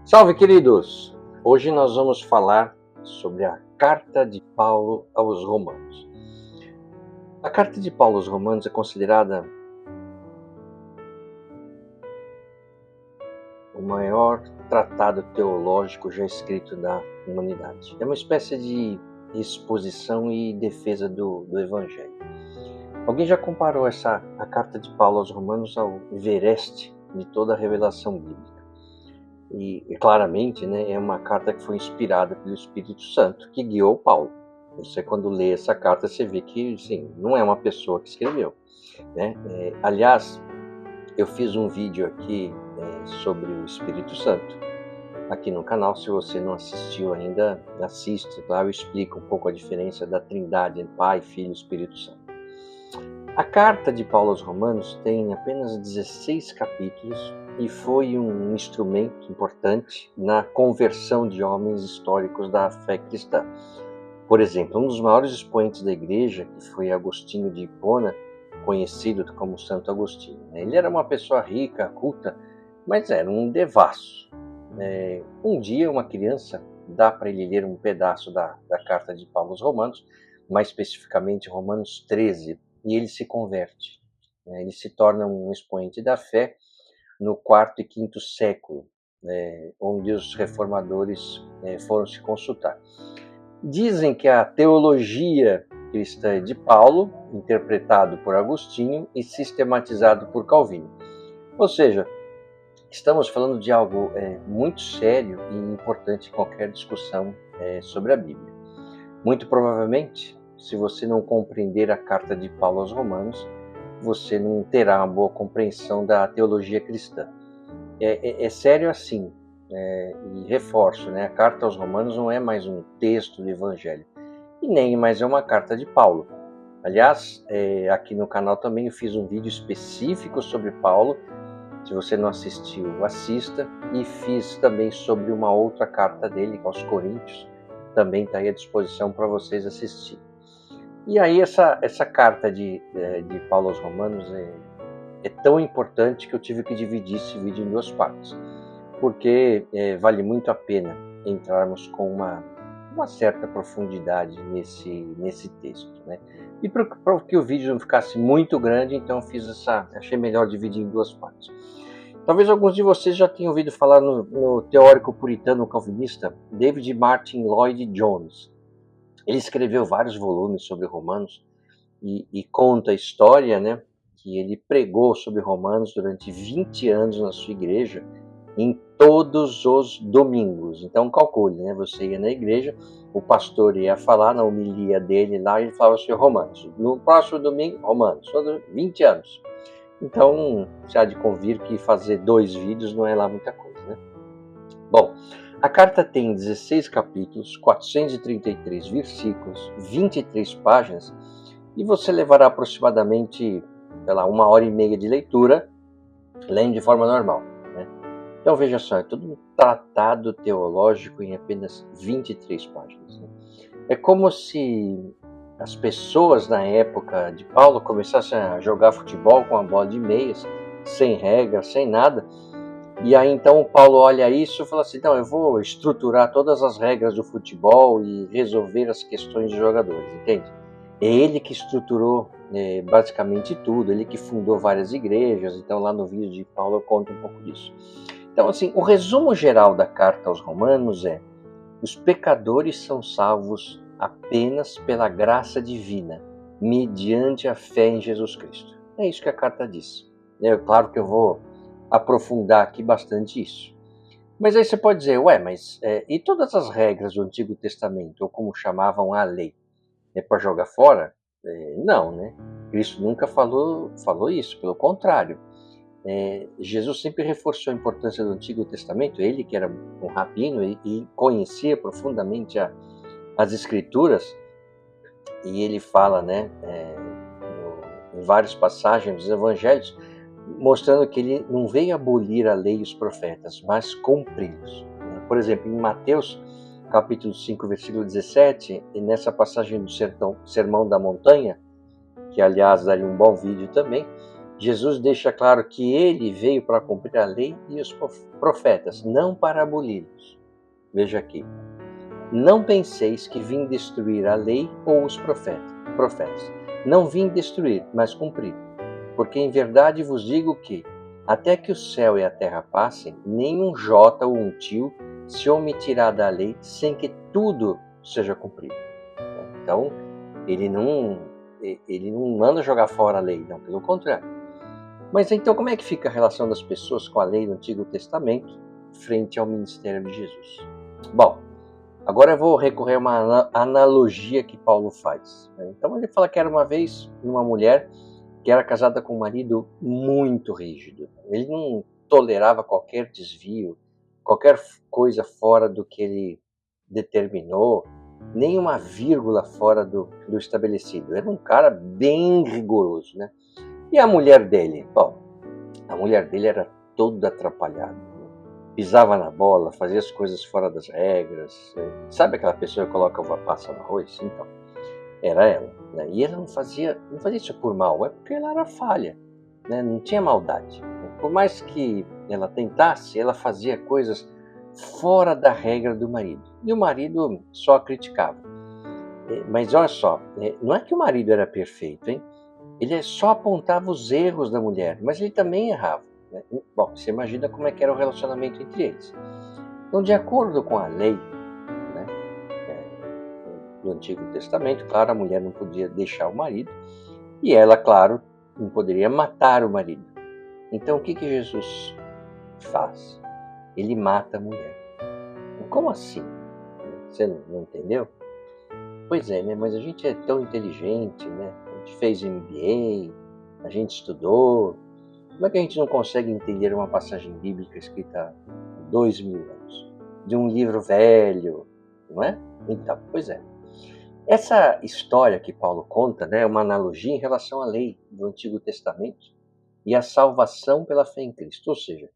Salve, queridos! Hoje nós vamos falar sobre a Carta de Paulo aos Romanos. A Carta de Paulo aos Romanos é considerada o maior tratado teológico já escrito da humanidade. É uma espécie de exposição e defesa do Evangelho. Alguém já comparou a Carta de Paulo aos Romanos ao Everest de toda a revelação bíblica. E claramente, né, é uma carta que foi inspirada pelo Espírito Santo, que guiou Paulo. Você, quando lê essa carta, você vê que, sim, não é uma pessoa que escreveu, né? Aliás, eu fiz um vídeo aqui sobre o Espírito Santo, aqui no canal. Se você não assistiu ainda, assista. Lá eu explico um pouco a diferença da Trindade, Pai, Filho e Espírito Santo. A carta de Paulo aos Romanos tem apenas 16 capítulos e foi um instrumento importante na conversão de homens históricos da fé cristã. Por exemplo, um dos maiores expoentes da igreja, que foi Agostinho de Hipona, conhecido como Santo Agostinho. Ele era uma pessoa rica, culta, mas era um devasso. Um dia, uma criança dá para ele ler um pedaço da carta de Paulo aos Romanos, mais especificamente Romanos 13, e ele se converte. Ele se torna um expoente da fé no quarto e quinto século, onde os reformadores foram se consultar. Dizem que a teologia cristã é de Paulo, interpretado por Agostinho e sistematizado por Calvino. Ou seja, estamos falando de algo muito sério e importante em qualquer discussão sobre a Bíblia. Muito provavelmente, se você não compreender a carta de Paulo aos Romanos, você não terá uma boa compreensão da teologia cristã. É sério assim, e reforço, né? A carta aos Romanos não é mais um texto do Evangelho, e nem mais é uma carta de Paulo. Aliás, aqui no canal também eu fiz um vídeo específico sobre Paulo. Se você não assistiu, assista. E fiz também sobre uma outra carta dele, aos Coríntios. Também está aí à disposição para vocês assistirem. E aí essa carta de Paulo aos Romanos é tão importante que eu tive que dividir esse vídeo em duas partes, porque vale muito a pena entrarmos com uma certa profundidade nesse texto, né? E para que o vídeo não ficasse muito grande, então achei melhor dividir em duas partes. Talvez alguns de vocês já tenham ouvido falar no teórico puritano calvinista David Martin Lloyd Jones. Ele escreveu vários volumes sobre Romanos e conta a história, né, que ele pregou sobre Romanos durante 20 anos na sua igreja, em todos os domingos. Então calcule, né, você ia na igreja, o pastor ia falar na homilia dele lá, e ele falava sobre Romanos. No próximo domingo, Romanos, 20 anos. Então, você há de convir que fazer 2 vídeos não é lá muita coisa, né? Bom, a carta tem 16 capítulos, 433 versículos, 23 páginas, e você levará aproximadamente, 1h30 de leitura, lendo de forma normal, né? Então veja só, é tudo um tratado teológico em apenas 23 páginas, né? É como se as pessoas na época de Paulo começassem a jogar futebol com a bola de meias, sem regra, sem nada. E aí então Paulo olha isso e fala assim, então eu vou estruturar todas as regras do futebol e resolver as questões dos jogadores, entende? É ele que estruturou basicamente tudo, ele que fundou várias igrejas. Então lá no vídeo de Paulo eu conto um pouco disso. Então assim, o resumo geral da carta aos Romanos é: os pecadores são salvos apenas pela graça divina, mediante a fé em Jesus Cristo. É isso que a carta diz. É claro que eu vou aprofundar aqui bastante isso. Mas aí você pode dizer, mas e todas as regras do Antigo Testamento, ou como chamavam a lei, é para jogar fora? Não, né? Cristo nunca falou isso, pelo contrário. Jesus sempre reforçou a importância do Antigo Testamento, ele que era um rabino e conhecia profundamente as Escrituras, e ele fala, né, em várias passagens dos Evangelhos, mostrando que ele não veio abolir a lei e os profetas, mas cumpri-los. Por exemplo, em Mateus capítulo 5, versículo 17, e nessa passagem do Sermão da Montanha, que aliás daria um bom vídeo também, Jesus deixa claro que ele veio para cumprir a lei e os profetas, não para aboli-los. Veja aqui. Não penseis que vim destruir a lei ou os profetas. Não vim destruir, mas cumprir. Porque em verdade vos digo que, até que o céu e a terra passem, nem um jota ou um tio se omitirá da lei sem que tudo seja cumprido. Então, ele não manda jogar fora a lei, não, pelo contrário. Mas então como é que fica a relação das pessoas com a lei do Antigo Testamento frente ao ministério de Jesus? Bom, agora eu vou recorrer a uma analogia que Paulo faz. Então ele fala que era uma vez uma mulher que era casada com um marido muito rígido. Ele não tolerava qualquer desvio, qualquer coisa fora do que ele determinou, nem uma vírgula fora do estabelecido. Era um cara bem rigoroso, né? E a mulher dele? Bom, a mulher dele era toda atrapalhada. Né? Pisava na bola, fazia as coisas fora das regras. Sabe aquela pessoa que coloca uva passa no arroz? Então, era ela. Né? E ela não fazia isso por mal, é porque ela era falha. Né? Não tinha maldade. Por mais que ela tentasse, ela fazia coisas fora da regra do marido. E o marido só a criticava. Mas olha só, não é que o marido era perfeito, hein? Ele só apontava os erros da mulher, mas ele também errava. Né? Bom, você imagina como é que era o relacionamento entre eles. Então, de acordo com a lei, né, do Antigo Testamento, claro, a mulher não podia deixar o marido, e ela, claro, não poderia matar o marido. Então, o que Jesus faz? Ele mata a mulher. Como assim? Você não entendeu? Pois é, né? Mas a gente é tão inteligente, né? A gente fez MBA, a gente estudou. Como é que a gente não consegue entender uma passagem bíblica escrita há 2000 anos? De um livro velho, não é? Então, pois é. Essa história que Paulo conta, né, é uma analogia em relação à lei do Antigo Testamento e à salvação pela fé em Cristo. Ou seja,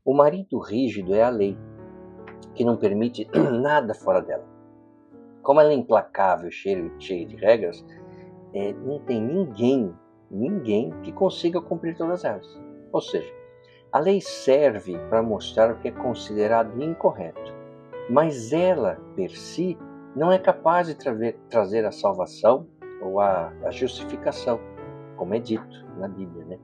o marido rígido é a lei, que não permite nada fora dela. Como ela é implacável, cheia de regras, não tem ninguém que consiga cumprir todas elas. Ou seja, a lei serve para mostrar o que é considerado incorreto, mas ela, per si, não é capaz de trazer a salvação ou a justificação, como é dito na Bíblia, né?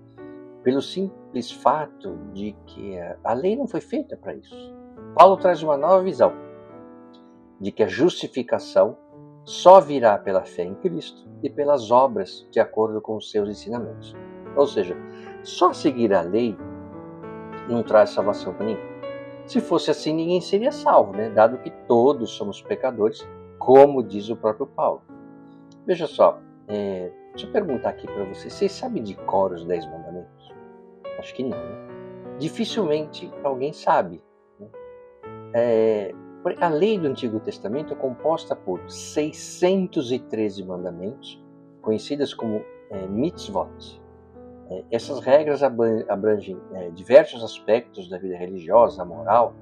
Pelo simples fato de que a lei não foi feita para isso. Paulo traz uma nova visão de que a justificação só virá pela fé em Cristo e pelas obras de acordo com os seus ensinamentos. Ou seja, só seguir a lei não traz salvação para ninguém. Se fosse assim, ninguém seria salvo, né? Dado que todos somos pecadores, como diz o próprio Paulo. Veja só, deixa eu perguntar aqui para vocês, vocês sabem de cor os 10 mandamentos? Acho que não, né? Dificilmente alguém sabe. Né? A lei do Antigo Testamento é composta por 613 mandamentos, conhecidas como mitzvot. Essas regras abrangem diversos aspectos da vida religiosa, moral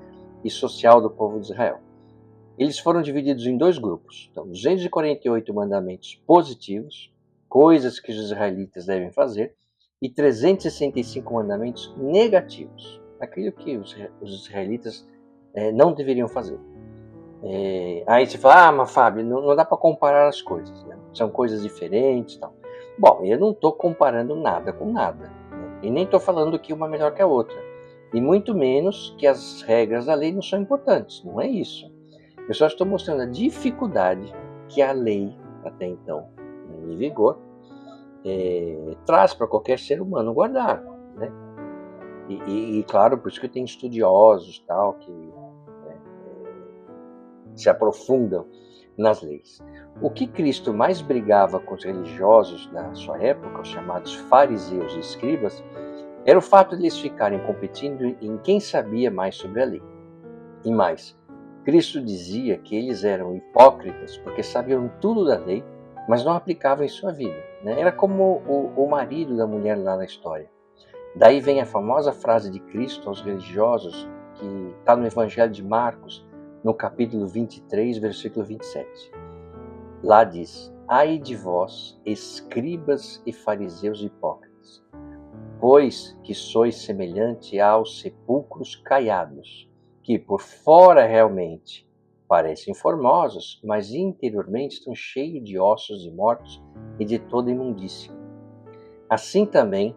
e social do povo de Israel. Eles foram divididos em dois grupos. Então, 248 mandamentos positivos, coisas que os israelitas devem fazer, e 365 mandamentos negativos, aquilo que os israelitas não deveriam fazer. Aí você fala, mas Fábio, não dá para comparar as coisas, né? São coisas diferentes e tal. Bom, eu não estou comparando nada com nada, né? E nem estou falando que uma é melhor que a outra, e muito menos que as regras da lei não são importantes, não é isso. Eu só estou mostrando a dificuldade que a lei, até então, em vigor, traz para qualquer ser humano guardar, né? E claro, por isso que tem estudiosos tal que se aprofundam nas leis. O que Cristo mais brigava com os religiosos da sua época, os chamados fariseus e escribas, era o fato de eles ficarem competindo em quem sabia mais sobre a lei. E mais, Cristo dizia que eles eram hipócritas porque sabiam tudo da lei, mas não aplicavam em sua vida. Era como o marido da mulher lá na história. Daí vem a famosa frase de Cristo aos religiosos, que está no Evangelho de Marcos, no capítulo 23, versículo 27. Lá diz: ai de vós, escribas e fariseus hipócritas, pois que sois semelhante aos sepulcros caiados, que por fora realmente parecem formosos, mas interiormente estão cheios de ossos de mortos e de toda imundícia. Assim também,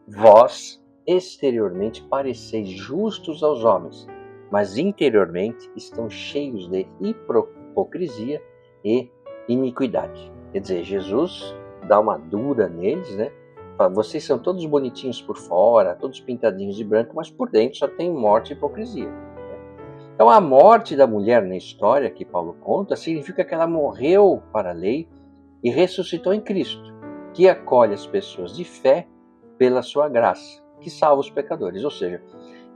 vós exteriormente pareceis justos aos homens, mas interiormente estão cheios de hipocrisia e iniquidade. Quer dizer, Jesus dá uma dura neles, né? Fala, vocês são todos bonitinhos por fora, todos pintadinhos de branco, mas por dentro só tem morte e hipocrisia. Então, a morte da mulher na história que Paulo conta significa que ela morreu para a lei e ressuscitou em Cristo, que acolhe as pessoas de fé pela sua graça, que salva os pecadores. Ou seja,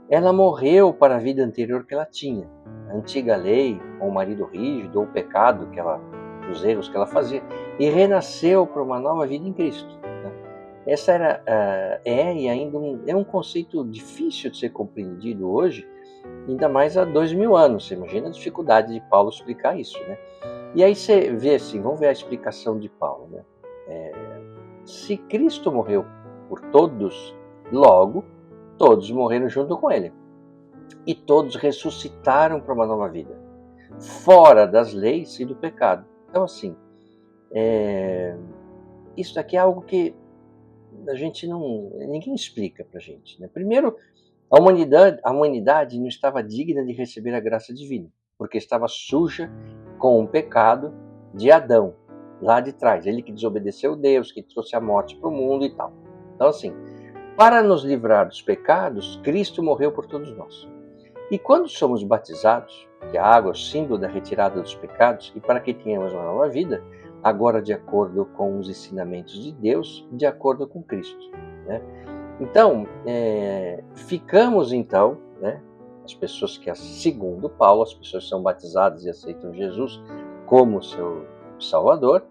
ela morreu para a vida anterior que ela tinha, a antiga lei, ou o marido rígido, ou o pecado, os erros que ela fazia, e renasceu para uma nova vida em Cristo. Essa e ainda é um conceito difícil de ser compreendido hoje, ainda mais há 2000 anos. Você imagina a dificuldade de Paulo explicar isso, né? E aí você vê assim, vamos ver a explicação de Paulo, né? Se Cristo morreu por todos, logo, todos morreram junto com ele. E todos ressuscitaram para uma nova vida, fora das leis e do pecado. Então, assim, isso daqui é algo que ninguém explica para a gente, né? Primeiro, a humanidade não estava digna de receber a graça divina, porque estava suja com o pecado de Adão, lá de trás. Ele que desobedeceu Deus, que trouxe a morte para o mundo e tal. Então, assim, para nos livrar dos pecados, Cristo morreu por todos nós. E quando somos batizados, que a água é o símbolo da retirada dos pecados, e para que tenhamos uma nova vida, agora de acordo com os ensinamentos de Deus, de acordo com Cristo, né? Então, ficamos então, né, as pessoas que, segundo Paulo, as pessoas que são batizadas e aceitam Jesus como seu Salvador,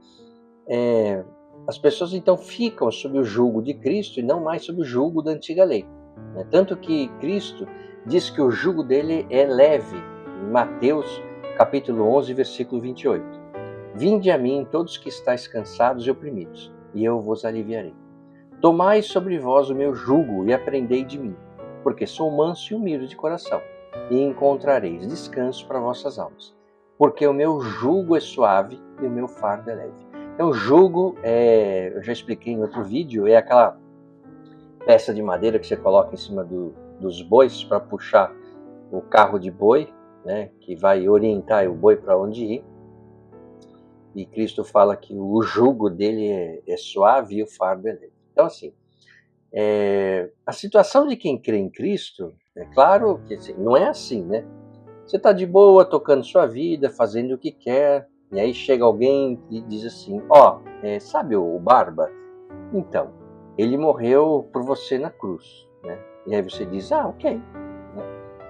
as pessoas então ficam sob o jugo de Cristo e não mais sob o jugo da antiga lei, né? Tanto que Cristo diz que o jugo dele é leve, em Mateus capítulo 11, versículo 28. Vinde a mim todos que estáis cansados e oprimidos, e eu vos aliviarei. Tomai sobre vós o meu jugo e aprendei de mim, porque sou manso e humilde de coração, e encontrareis descanso para vossas almas. Porque o meu jugo é suave e o meu fardo é leve. Então, jugo, eu já expliquei em outro vídeo, é aquela peça de madeira que você coloca em cima dos bois para puxar o carro de boi, né, que vai orientar o boi para onde ir. E Cristo fala que o jugo dele é suave e o fardo é leve. Então, assim, a situação de quem crê em Cristo, é claro que assim, não é assim, né? Você está de boa, tocando sua vida, fazendo o que quer, e aí chega alguém e diz assim, sabe o Barba? Então, ele morreu por você na cruz, né? E aí você diz, ok, né?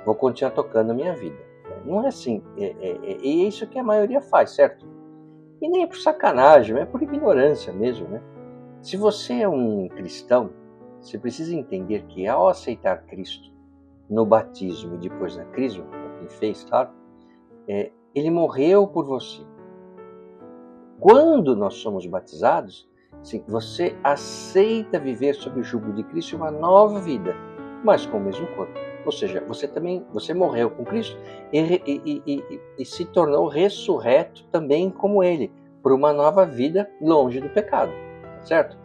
Vou continuar tocando a minha vida. Não é assim, é isso que a maioria faz, certo? E nem é por sacanagem, é por ignorância mesmo, né? Se você é um cristão, você precisa entender que ao aceitar Cristo no batismo e depois na crisma, quem fez, claro, ele morreu por você. Quando nós somos batizados, você aceita viver sob o jugo de Cristo uma nova vida, mas com o mesmo corpo. Ou seja, você morreu com Cristo e se tornou ressurreto também como Ele, por uma nova vida longe do pecado, certo?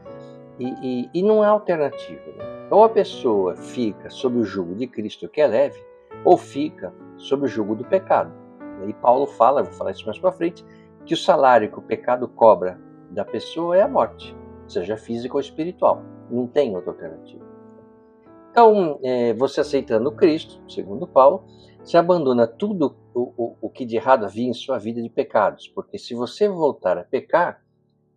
E não há alternativa, né? Ou a pessoa fica sob o jugo de Cristo, que é leve, ou fica sob o jugo do pecado. E Paulo fala, vou falar isso mais para frente, que o salário que o pecado cobra da pessoa é a morte, seja física ou espiritual. Não tem outra alternativa. Então, você aceitando Cristo, segundo Paulo, Você abandona tudo o que de errado havia em sua vida de pecados, porque se você voltar a pecar,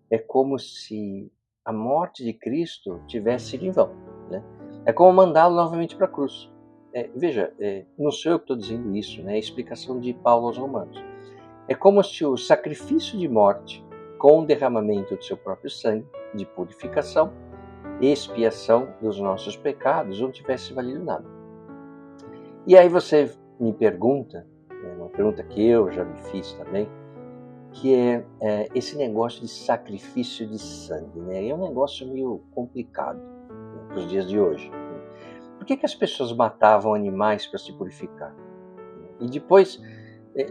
é como se a morte de Cristo tivesse sido em vão, né? É como mandá-lo novamente para a cruz. Veja, não sou eu que estou dizendo isso, né? É a explicação de Paulo aos Romanos. É como se o sacrifício de morte, com o derramamento do seu próprio sangue, de purificação e expiação dos nossos pecados, não tivesse valido nada. E aí você me pergunta, uma pergunta que eu já me fiz também, que é esse negócio de sacrifício de sangue, né? É um negócio meio complicado, né, para os dias de hoje. Por que as pessoas matavam animais para se purificar? E depois,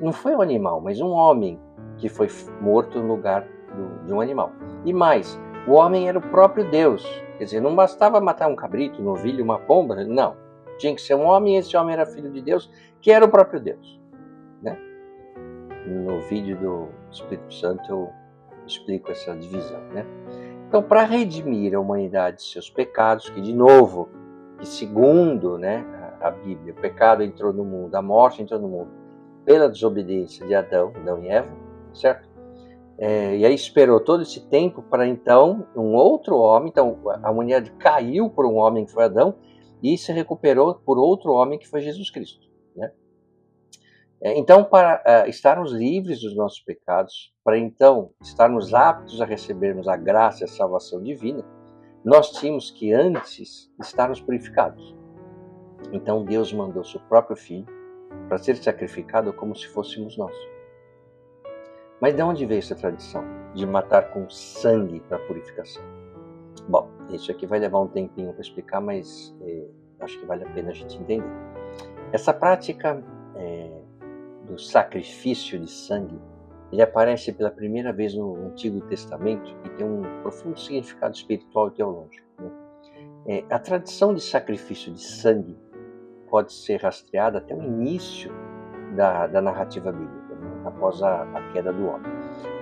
não foi um animal, mas um homem que foi morto no lugar de um animal. E mais, o homem era o próprio Deus. Quer dizer, não bastava matar um cabrito, um novilho, uma pomba, não. Tinha que ser um homem, e esse homem era filho de Deus, que era o próprio Deus, né? No vídeo do Espírito Santo eu explico essa divisão, né? Então, para redimir a humanidade de seus pecados, que de novo, que segundo, né, a Bíblia, o pecado entrou no mundo, a morte entrou no mundo pela desobediência de Adão e Eva, certo? E aí esperou todo esse tempo para então um outro homem, então a humanidade caiu por um homem que foi Adão e se recuperou por outro homem que foi Jesus Cristo, né? Então, para estarmos livres dos nossos pecados, para então estarmos aptos a recebermos a graça e a salvação divina, nós tínhamos que antes estarmos purificados. Então Deus mandou seu próprio Filho para ser sacrificado como se fôssemos nós. Mas de onde veio essa tradição de matar com sangue para purificação? Bom, isso aqui vai levar um tempinho para explicar, mas acho que vale a pena a gente entender. Essa prática do sacrifício de sangue, ele aparece pela primeira vez no Antigo Testamento e tem um profundo significado espiritual e teológico, né? A tradição de sacrifício de sangue pode ser rastreada até o início da narrativa bíblica, né? Após a queda do homem.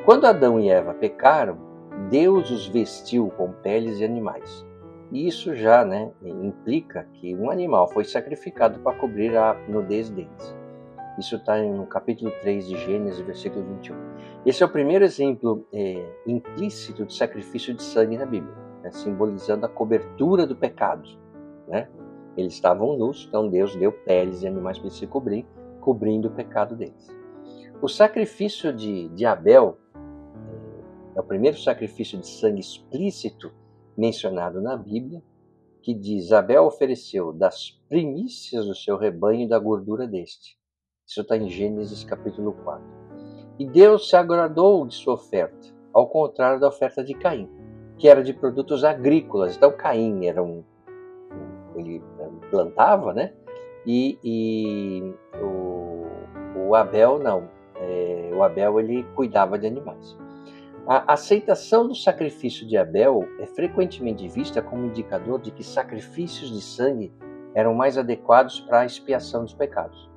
Quando Adão e Eva pecaram, Deus os vestiu com peles de animais. E isso já, né, implica que um animal foi sacrificado para cobrir a nudez deles. Isso está no capítulo 3 de Gênesis, versículo 21. Esse é o primeiro exemplo implícito de sacrifício de sangue na Bíblia, né, simbolizando a cobertura do pecado, né? Eles estavam nus, então Deus deu peles de animais para eles se cobrir, cobrindo o pecado deles. O sacrifício de Abel é o primeiro sacrifício de sangue explícito mencionado na Bíblia, que diz: Abel ofereceu das primícias do seu rebanho e da gordura deste. Isso está em Gênesis capítulo 4. E Deus se agradou de sua oferta, ao contrário da oferta de Caim, que era de produtos agrícolas. Então Caim ele plantava, né? E o Abel não. O Abel ele cuidava de animais. A aceitação do sacrifício de Abel é frequentemente vista como indicador de que sacrifícios de sangue eram mais adequados para a expiação dos pecados.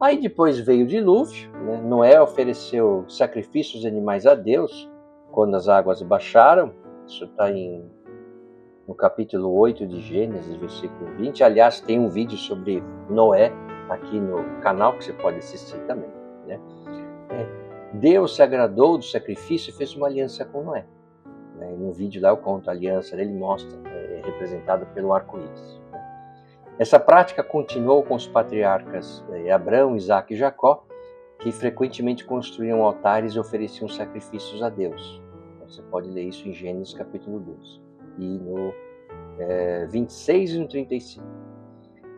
Aí depois veio o dilúvio, né? Noé ofereceu sacrifícios de animais a Deus quando as águas baixaram. Isso está no capítulo 8 de Gênesis, versículo 20. Aliás, tem um vídeo sobre Noé aqui no canal que você pode assistir também, né? Deus se agradou do sacrifício e fez uma aliança com Noé. No vídeo lá eu conto a aliança dele, mostra, representada pelo arco-íris. Essa prática continuou com os patriarcas Abraão, Isaque e Jacó, que frequentemente construíam altares e ofereciam sacrifícios a Deus. Você pode ler isso em Gênesis capítulo 2 e no 26 e no 35.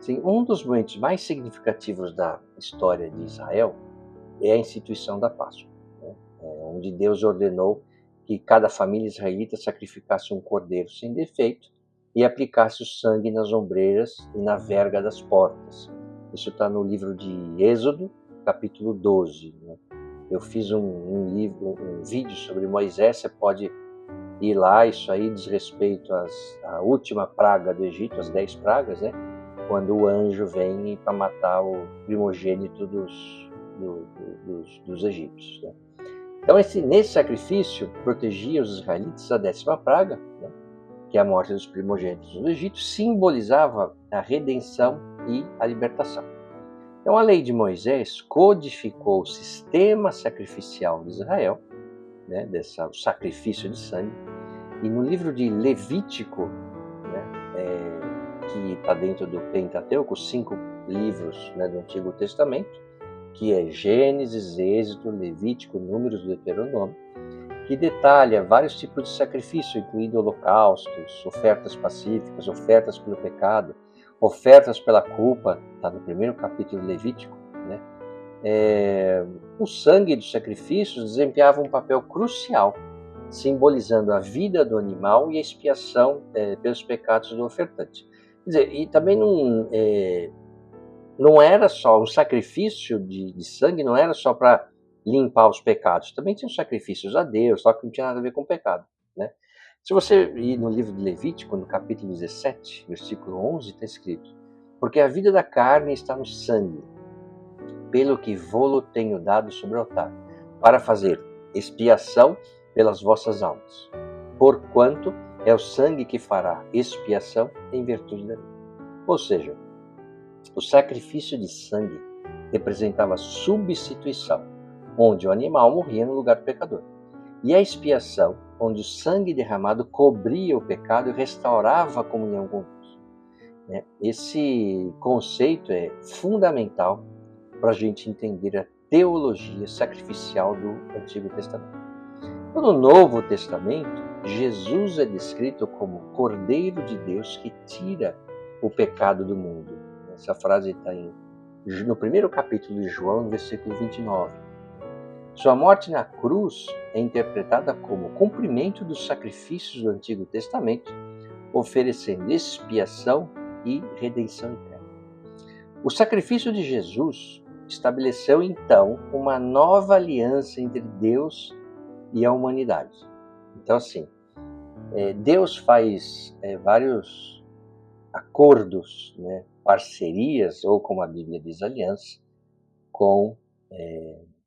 Sim, um dos momentos mais significativos da história de Israel é a instituição da Páscoa, né? Onde Deus ordenou que cada família israelita sacrificasse um cordeiro sem defeito e aplicasse o sangue nas ombreiras e na verga das portas. Isso está no livro de Êxodo, capítulo 12. Né? Eu fiz um vídeo sobre Moisés, você pode ir lá, isso aí diz respeito à última praga do Egito, as 10 pragas, né? Quando o anjo vem para matar o primogênito dos egípcios, né? Então, nesse sacrifício, protegia os israelitas da 10ª praga, né? Que é a morte dos primogênitos do Egito, simbolizava a redenção e a libertação. Então, a lei de Moisés codificou o sistema sacrificial de Israel, né, o sacrifício de sangue, e no livro de Levítico, né, que está dentro do Pentateuco, os 5 livros, né, do Antigo Testamento, que é Gênesis, Êxodo, Levítico, Números, Deuteronômio, que detalha vários tipos de sacrifício, incluindo holocaustos, ofertas pacíficas, ofertas pelo pecado, ofertas pela culpa, está no primeiro capítulo do Levítico, né? O sangue dos sacrifícios desempenhava um papel crucial, simbolizando a vida do animal e a expiação pelos pecados do ofertante. Quer dizer, e também não era só um sacrifício de sangue, não era só para limpar os pecados, também tinha os sacrifícios a Deus, só que não tinha nada a ver com o pecado, né? Se você ir no livro de Levítico, no capítulo 17, versículo 11, está escrito: porque a vida da carne está no sangue, pelo que vô-lo tenho dado sobre o altar, para fazer expiação pelas vossas almas. Porquanto é o sangue que fará expiação em virtude da lei. Ou seja, o sacrifício de sangue representava substituição, onde o animal morria no lugar do pecador. E a expiação, onde o sangue derramado cobria o pecado e restaurava a comunhão com Deus. Esse conceito é fundamental para a gente entender a teologia sacrificial do Antigo Testamento. No Novo Testamento, Jesus é descrito como Cordeiro de Deus que tira o pecado do mundo. Essa frase está no primeiro capítulo de João, no versículo 29. Sua morte na cruz é interpretada como cumprimento dos sacrifícios do Antigo Testamento, oferecendo expiação e redenção eterna. O sacrifício de Jesus estabeleceu então uma nova aliança entre Deus e a humanidade. Então, assim, Deus faz vários acordos, né, parcerias, ou como a Bíblia diz, aliança, com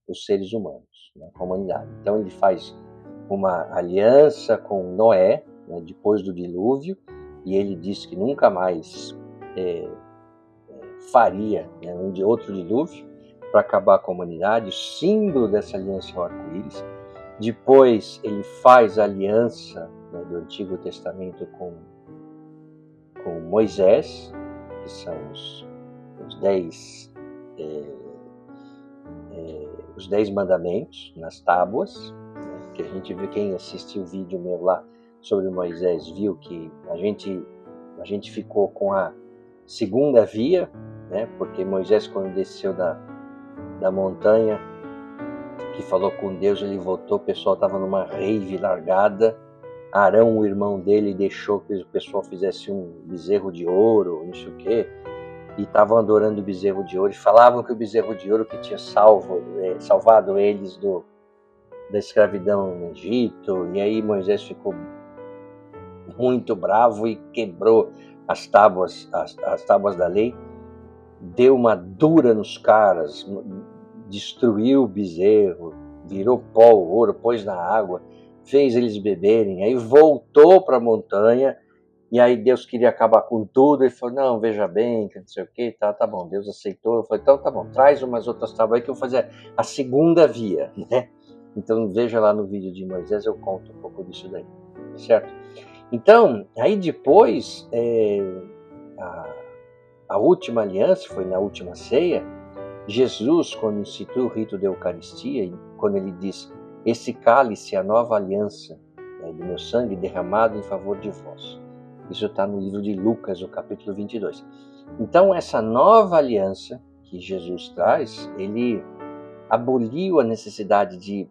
os seres humanos, né, com a humanidade. Então ele faz uma aliança com Noé, né, depois do dilúvio, e ele diz que nunca mais faria, né, um de outro dilúvio para acabar com a humanidade. O símbolo dessa aliança é o arco-íris. Depois ele faz a aliança, né, do Antigo Testamento com Moisés, que são os 10 os 10 mandamentos nas tábuas, né, que a gente viu, quem assistiu o vídeo meu lá sobre Moisés viu que a gente ficou com a segunda via, né, porque Moisés, quando desceu da montanha, que falou com Deus, ele voltou, o pessoal estava numa rave largada. Arão, o irmão dele, deixou que o pessoal fizesse um bezerro de ouro, não sei o quê, e estavam adorando o bezerro de ouro, e falavam que o bezerro de ouro que tinha salvado eles da escravidão no Egito. E aí Moisés ficou muito bravo e quebrou as tábuas da lei, deu uma dura nos caras, destruiu o bezerro, virou pó o ouro, pôs na água, fez eles beberem, aí voltou para a montanha. E aí Deus queria acabar com tudo, ele falou, não, veja bem, que não sei o que, tá bom, Deus aceitou. Eu falei, então tá bom, traz umas outras tábuas aí que eu vou fazer a segunda via, né? Então veja lá no vídeo de Moisés, eu conto um pouco disso daí, certo? Então, aí depois, a última aliança, foi na última ceia, Jesus, quando instituiu o rito da Eucaristia, quando ele diz, esse cálice é a nova aliança, né, do meu sangue derramado em favor de vós. Isso está no livro de Lucas, no capítulo 22. Então, essa nova aliança que Jesus traz, ele aboliu a necessidade de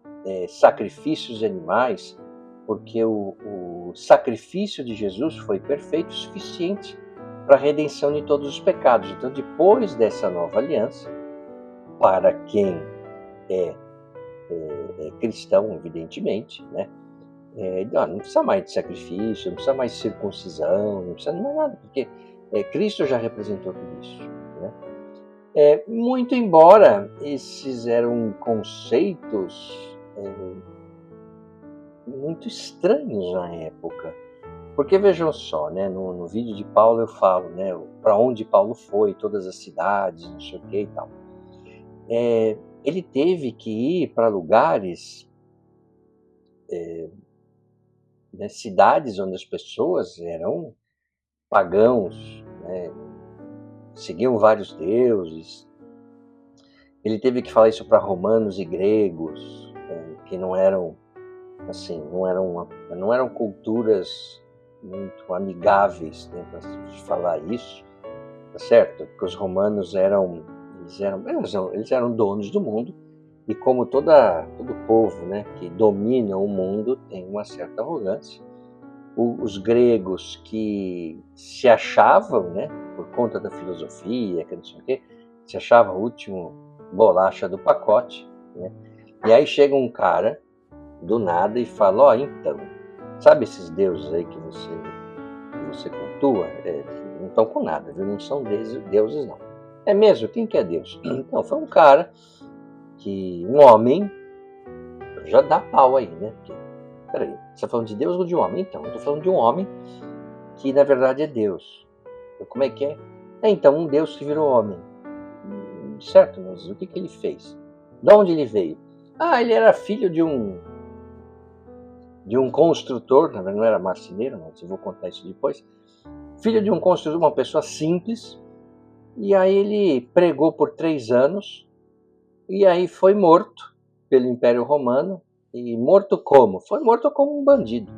sacrifícios de animais, porque o sacrifício de Jesus foi perfeito o suficiente para a redenção de todos os pecados. Então, depois dessa nova aliança, para quem é cristão, evidentemente, né? Não precisa mais de sacrifício, não precisa mais de circuncisão, não precisa mais nada, porque Cristo já representou tudo isso, né? Muito embora esses eram conceitos muito estranhos na época. Porque vejam só, né, no vídeo de Paulo eu falo, né, para onde Paulo foi, todas as cidades, não sei o que e tal. Ele teve que ir para lugares, né, cidades onde as pessoas eram pagãos, né, seguiam vários deuses. Ele teve que falar isso para romanos e gregos, que não eram assim, não eram culturas muito amigáveis, né, para se falar isso, tá certo? Porque os romanos eles eram donos do mundo, e como todo povo, né, que domina o mundo tem uma certa arrogância. Os gregos, que se achavam, né, por conta da filosofia, que não sei o quê, se achavam o último bolacha do pacote, né? E aí chega um cara do nada e fala: então, sabe esses deuses aí que você cultua? Não estão com nada, viu? Não são deuses, não. É mesmo? Quem que é Deus? Então, foi um cara um homem, já dá pau aí, né? Porque, peraí, você está falando de Deus ou de um homem? Então, eu estou falando de um homem que na verdade é Deus. Como é que é? Então, um Deus que virou homem. Certo, mas o que ele fez? De onde ele veio? Ele era filho de um construtor, na verdade não era marceneiro, mas eu vou contar isso depois. Filho de um construtor, uma pessoa simples, e aí ele pregou por 3 anos, e aí foi morto pelo Império Romano. E morto como? Foi morto como um bandido,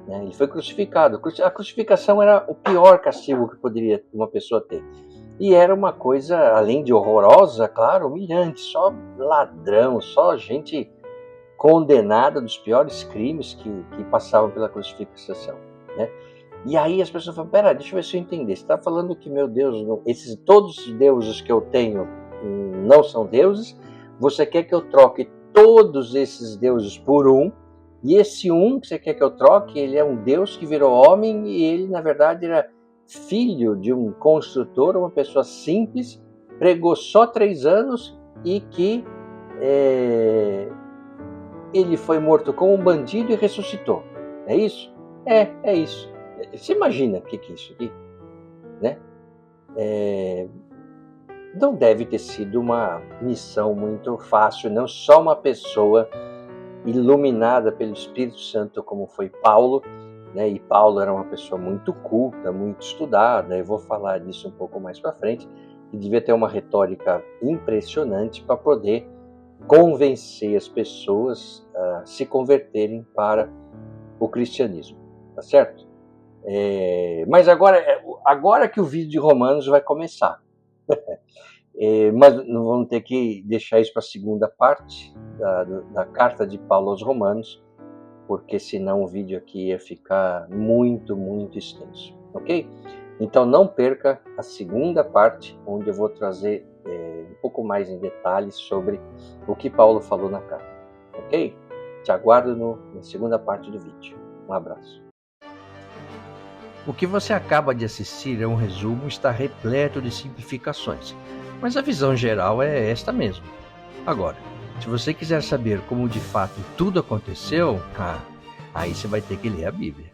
né? Ele foi crucificado. A crucificação era o pior castigo que poderia uma pessoa ter. E era uma coisa, além de horrorosa, claro, humilhante. Só ladrão, só gente condenada dos piores crimes que passavam pela crucificação, né? E aí as pessoas falam: pera, deixa eu ver se eu entender. Você está falando que, meu Deus, todos os deuses que eu tenho não são deuses? Você quer que eu troque todos esses deuses por um? E esse um que você quer que eu troque, ele é um Deus que virou homem, e ele, na verdade, era filho de um construtor, uma pessoa simples, pregou só 3 anos, e que ele foi morto como um bandido e ressuscitou. É isso? É isso. Você imagina o que é isso aqui? Né? Não deve ter sido uma missão muito fácil, não só uma pessoa iluminada pelo Espírito Santo como foi Paulo, né? E Paulo era uma pessoa muito culta, muito estudada. Eu vou falar disso um pouco mais para frente, e devia ter uma retórica impressionante para poder convencer as pessoas a se converterem para o cristianismo, tá certo? Mas agora que o vídeo de Romanos vai começar. Mas não vamos ter que deixar isso para a segunda parte da carta de Paulo aos Romanos, porque senão o vídeo aqui ia ficar muito, muito extenso, ok? Então não perca a segunda parte, onde eu vou trazer um pouco mais em detalhes sobre o que Paulo falou na carta, ok? Te aguardo na segunda parte do vídeo. Um abraço. O que você acaba de assistir é um resumo, está repleto de simplificações, mas a visão geral é esta mesmo. Agora, se você quiser saber como de fato tudo aconteceu, aí você vai ter que ler a Bíblia.